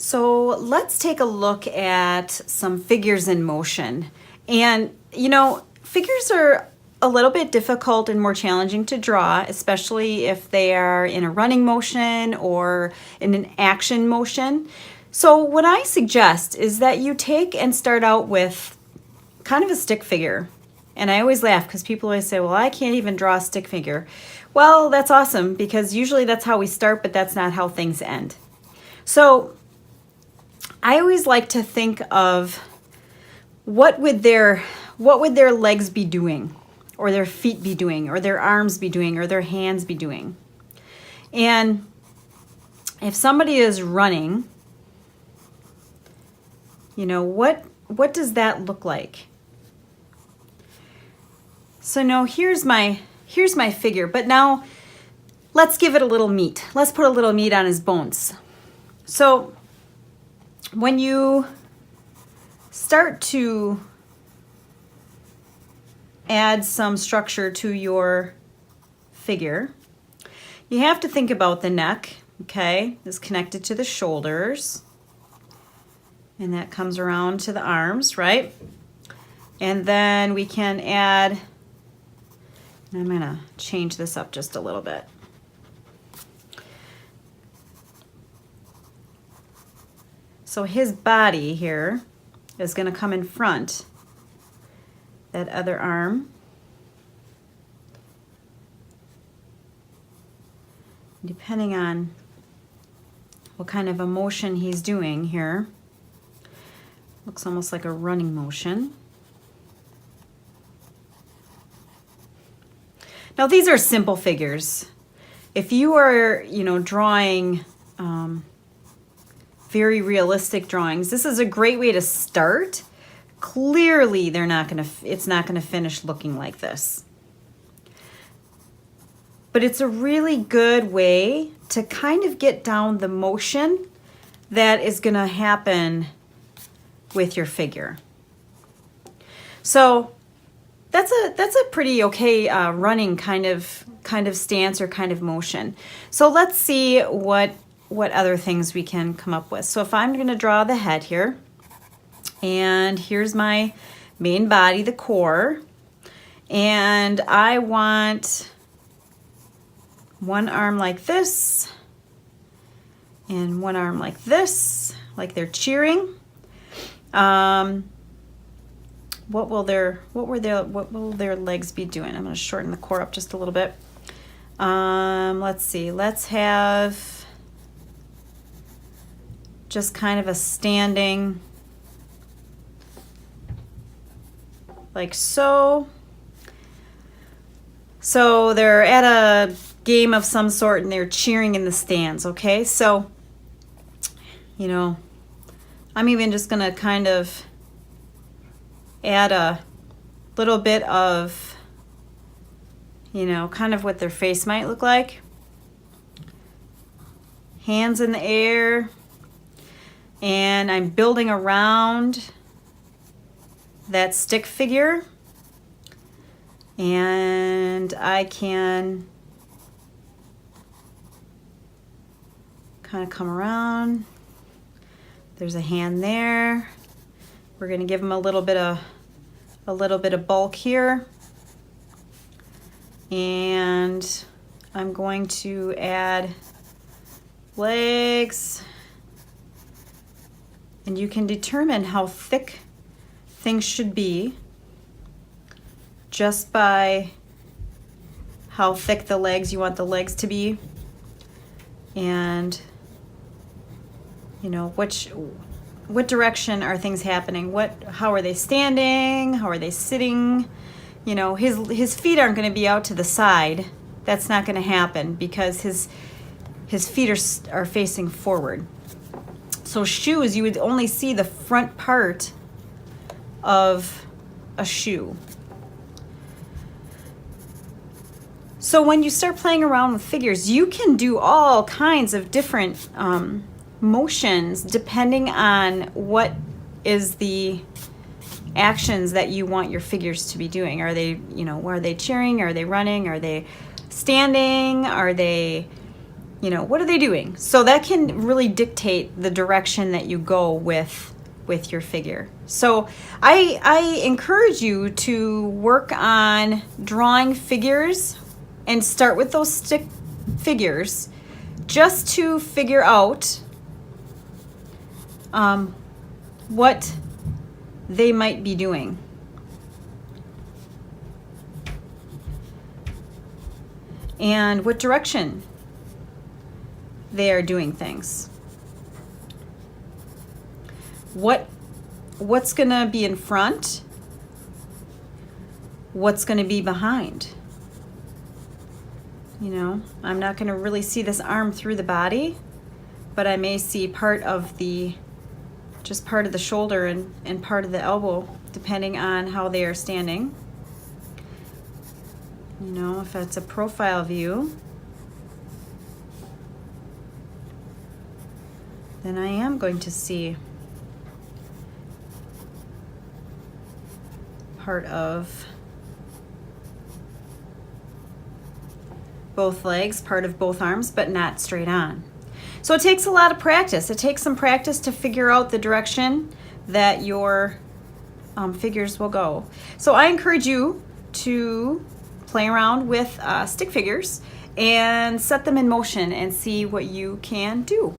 So let's take a look at some figures in motion. And figures are a little bit difficult and more challenging to draw, especially if they are in a running motion or in an action motion. So what I suggest is that you take and start out with kind of a stick figure. And I always laugh because people always say, well, I can't even draw a stick figure. Well, that's awesome because usually that's how we start, but that's not how things end. So I always like to think of what would their legs be doing, or their feet be doing, or their arms be doing, or their hands be doing. And if somebody is running, what does that look like? So now here's my figure, but now let's give it a little meat. Let's put a little meat on his bones. So when you start to add some structure to your figure, you have to think about the neck, okay? It's connected to the shoulders, and that comes around to the arms, right? And then we can add, I'm gonna change this up just a little bit. So his body here is gonna come in front, that other arm. Depending on what kind of a motion he's doing here, looks almost like a running motion. Now these are simple figures. If you are, drawing very realistic drawings, this is a great way to start. Clearly, it's not gonna finish looking like this. But it's a really good way to kind of get down the motion that is gonna happen with your figure. So that's a pretty okay running kind of stance or kind of motion. So let's see what other things we can come up with. So if I'm going to draw the head here, and here's my main body, the core, and I want one arm like this and one arm like this, like they're cheering. What will their legs be doing? I'm going to shorten the core up just a little bit. Let's see. Let's have just kind of a standing, like so. So they're at a game of some sort and they're cheering in the stands, okay? So, I'm even just going to kind of add a little bit of, kind of what their face might look like. Hands in the air. And I'm building around that stick figure. And I can kind of come around. There's a hand there. We're going to give him a little bit of bulk here. And I'm going to add legs. And you can determine how thick things should be just by how thick the legs you want the legs to be. And what direction are things happening? How are they standing? How are they sitting? His feet aren't going to be out to the side. That's not going to happen because his feet are facing forward. So shoes, you would only see the front part of a shoe. So when you start playing around with figures, you can do all kinds of different motions depending on what is the actions that you want your figures to be doing. Are they cheering? Are they running? Are they standing? Are they You know, what are they doing? So that can really dictate the direction that you go with your figure. So I encourage you to work on drawing figures and start with those stick figures just to figure out what they might be doing. And what direction they are doing things. What's going to be in front? What's going to be behind? You know, I'm not going to really see this arm through the body, but I may see part of just part of the shoulder and part of the elbow, depending on how they are standing. You know, if it's a profile view, then I am going to see part of both legs, part of both arms, but not straight on. So it takes a lot of practice. It takes some practice to figure out the direction that your figures will go. So I encourage you to play around with stick figures and set them in motion and see what you can do.